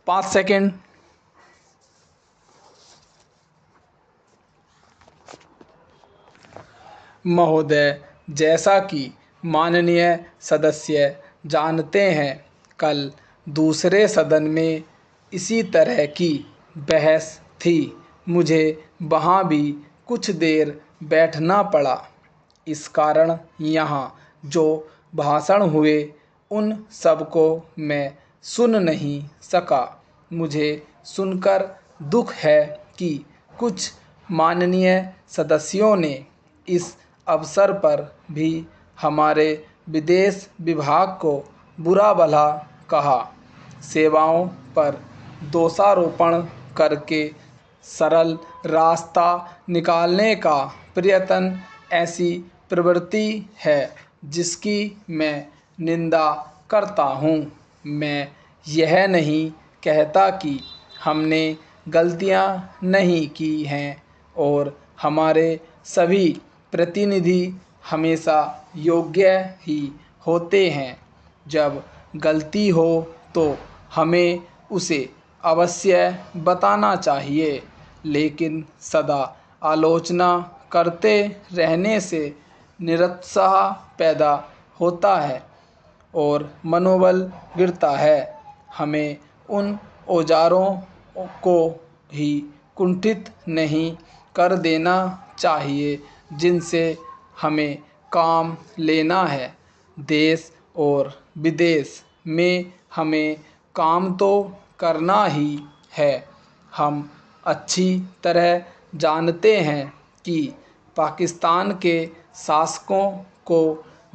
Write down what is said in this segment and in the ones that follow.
5 second. महोदय, जैसा कि माननीय सदस्य जानते हैं, कल दूसरे सदन में इसी तरह की बहस थी। मुझे वहाँ भी कुछ देर बैठना पड़ा। इस कारण यहाँ जो भाषण हुए उन सबको मैं सुन नहीं सका। मुझे सुनकर दुख है कि कुछ माननीय सदस्यों ने इस अवसर पर भी हमारे विदेश विभाग को बुरा भला कहा। सेवाओं पर दोषारोपण करके सरल रास्ता निकालने का प्रयत्न ऐसी प्रवृत्ति है जिसकी मैं निंदा करता हूँ। मैं यह नहीं कहता कि हमने गलतियाँ नहीं की हैं और हमारे सभी प्रतिनिधि हमेशा योग्य ही होते हैं। जब गलती हो तो हमें उसे अवश्य बताना चाहिए, लेकिन सदा आलोचना करते रहने से निरुत्साह पैदा होता है और मनोबल गिरता है। हमें उन औजारों को ही कुंठित नहीं कर देना चाहिए जिनसे हमें काम लेना है। देश और विदेश में हमें काम तो करना ही है। हम अच्छी तरह जानते हैं कि पाकिस्तान के शासकों को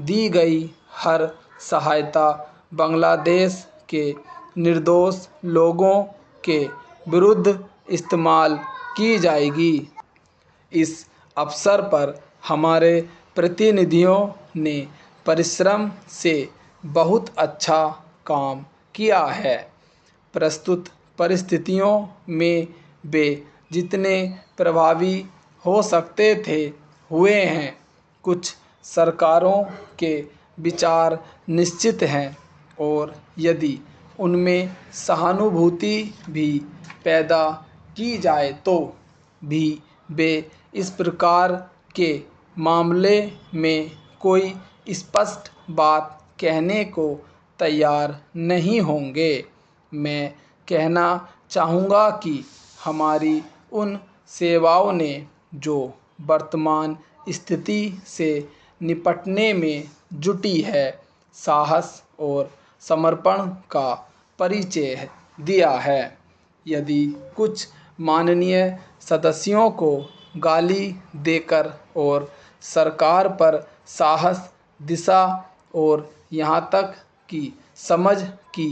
दी गई हर सहायता बांग्लादेश के निर्दोष लोगों के विरुद्ध इस्तेमाल की जाएगी। इस अवसर पर हमारे प्रतिनिधियों ने परिश्रम से बहुत अच्छा काम किया है। प्रस्तुत परिस्थितियों में वे जितने प्रभावी हो सकते थे हुए हैं। कुछ सरकारों के विचार निश्चित हैं और यदि उनमें सहानुभूति भी पैदा की जाए तो भी वे इस प्रकार के मामले में कोई स्पष्ट बात कहने को तैयार नहीं होंगे। मैं कहना चाहूँगा कि हमारी उन सेवाओं ने जो वर्तमान स्थिति से निपटने में जुटी है, साहस और समर्पण का परिचय दिया है। यदि कुछ माननीय सदस्यों को गाली देकर और सरकार पर साहस, दिशा और यहाँ तक कि समझ की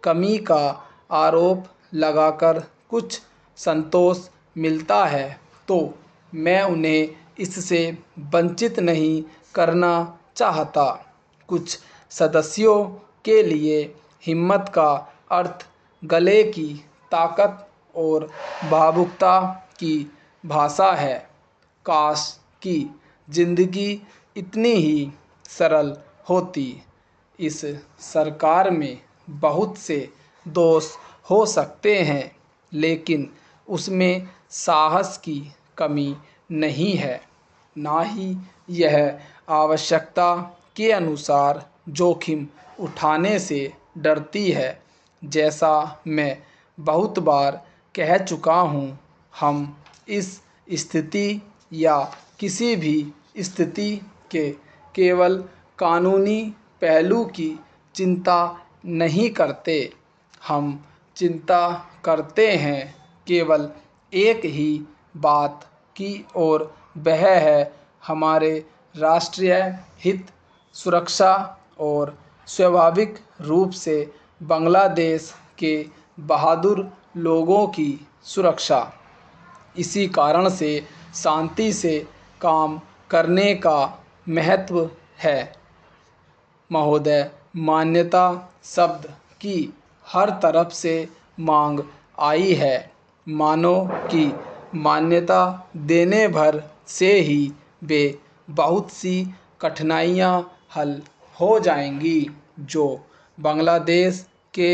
कमी का आरोप लगाकर कुछ संतोष मिलता है, तो मैं उन्हें इससे वंचित नहीं करना चाहता। कुछ सदस्यों के लिए हिम्मत का अर्थ गले की ताकत और भावुकता की भाषा है। काश कि जिंदगी इतनी ही सरल होती। इस सरकार में बहुत से दोष हो सकते हैं, लेकिन उसमें साहस की कमी नहीं है, ना ही यह आवश्यकता के अनुसार जोखिम उठाने से डरती है। जैसा मैं बहुत बार कह चुका हूँ, हम इस स्थिति या किसी भी स्थिति के केवल कानूनी पहलू की चिंता नहीं करते। हम चिंता करते हैं केवल एक ही बात की और वह है हमारे राष्ट्रीय हित, सुरक्षा और स्वाभाविक रूप से बांग्लादेश के बहादुर लोगों की सुरक्षा। इसी कारण से शांति से काम करने का महत्व है। महोदय, मान्यता शब्द की हर तरफ से मांग आई है। मानो कि मान्यता देने भर से ही वे बहुत सी कठिनाइयाँ हल हो जाएंगी जो बांग्लादेश के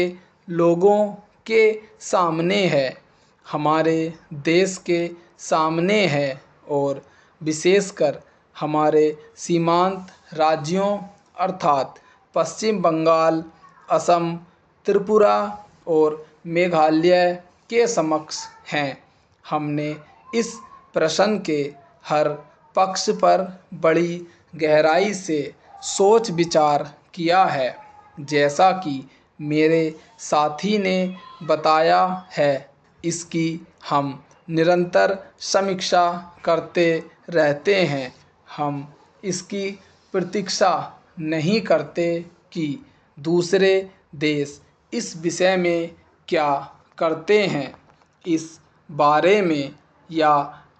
लोगों के सामने है, हमारे देश के सामने है और विशेषकर हमारे सीमांत राज्यों अर्थात पश्चिम बंगाल, असम, त्रिपुरा और मेघालय के समक्ष हैं। हमने इस प्रश्न के हर पक्ष पर बड़ी गहराई से सोच विचार किया है। जैसा कि मेरे साथी ने बताया है, इसकी हम निरंतर समीक्षा करते रहते हैं। हम इसकी प्रतीक्षा नहीं करते कि दूसरे देश इस विषय में क्या करते हैं। इस बारे में या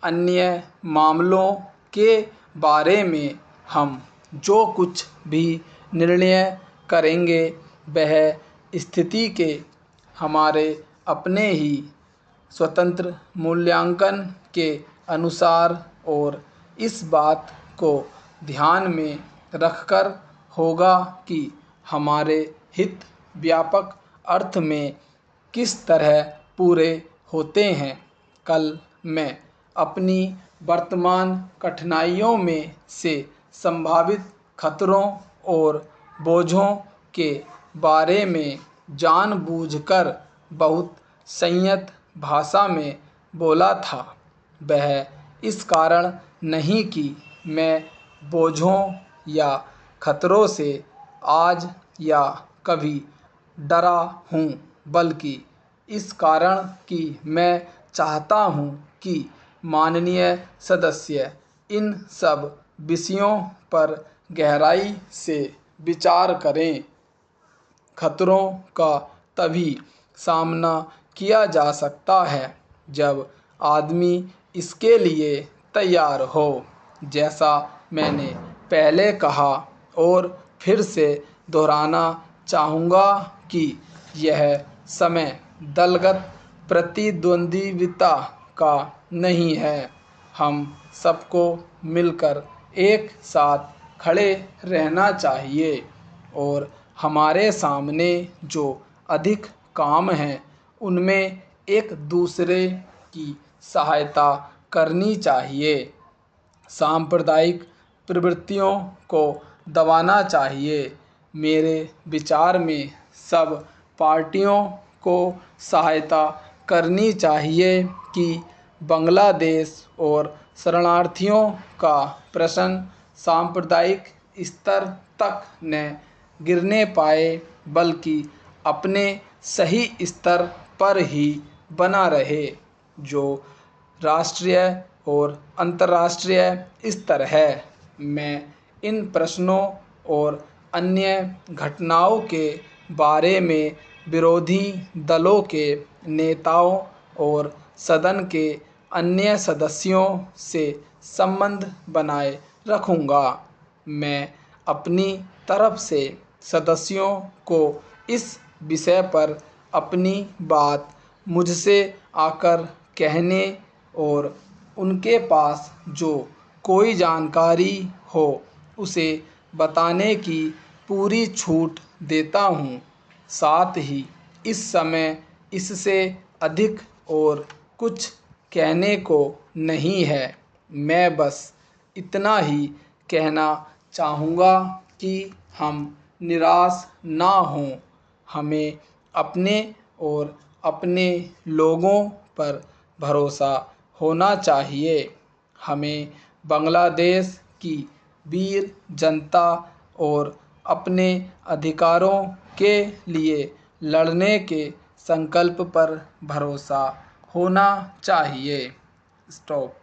अन्य मामलों के बारे में हम जो कुछ भी निर्णय करेंगे वह स्थिति के हमारे अपने ही स्वतंत्र मूल्यांकन के अनुसार और इस बात को ध्यान में रखकर होगा कि हमारे हित व्यापक अर्थ में किस तरह पूरे होते हैं। कल मैं अपनी वर्तमान कठिनाइयों में से संभावित खतरों और बोझों के बारे में जानबूझकर बहुत संयत भाषा में बोला था। वह इस कारण नहीं कि मैं बोझों या खतरों से आज या कभी डरा हूँ, बल्कि इस कारण कि मैं चाहता हूँ कि माननीय सदस्य इन सब विषयों पर गहराई से विचार करें। खतरों का तभी सामना किया जा सकता है जब आदमी इसके लिए तैयार हो। जैसा मैंने पहले कहा और फिर से दोहराना चाहूँगा कि यह समय दलगत प्रतिद्वंद्विता का नहीं है। हम सबको मिलकर एक साथ खड़े रहना चाहिए और हमारे सामने जो अधिक काम हैं उनमें एक दूसरे की सहायता करनी चाहिए। सांप्रदायिक प्रवृत्तियों को दबाना चाहिए। मेरे विचार में सब पार्टियों को सहायता करनी चाहिए कि बांग्लादेश और शरणार्थियों का प्रश्न सांप्रदायिक स्तर तक न गिरने पाए, बल्कि अपने सही स्तर पर ही बना रहे, जो राष्ट्रीय और अंतर्राष्ट्रीय स्तर है। मैं इन प्रश्नों और अन्य घटनाओं के बारे में विरोधी दलों के नेताओं और सदन के अन्य सदस्यों से संबंध बनाए रखूँगा। मैं अपनी तरफ से सदस्यों को इस विषय पर अपनी बात मुझसे आकर कहने और उनके पास जो कोई जानकारी हो उसे बताने की पूरी छूट देता हूँ। साथ ही इस समय इससे अधिक और कुछ कहने को नहीं है। मैं बस इतना ही कहना चाहूँगा कि हम निराश ना हों। हमें अपने और अपने लोगों पर भरोसा होना चाहिए। हमें बांग्लादेश की वीर जनता और अपने अधिकारों के लिए लड़ने के संकल्प पर भरोसा होना चाहिए। स्टॉप।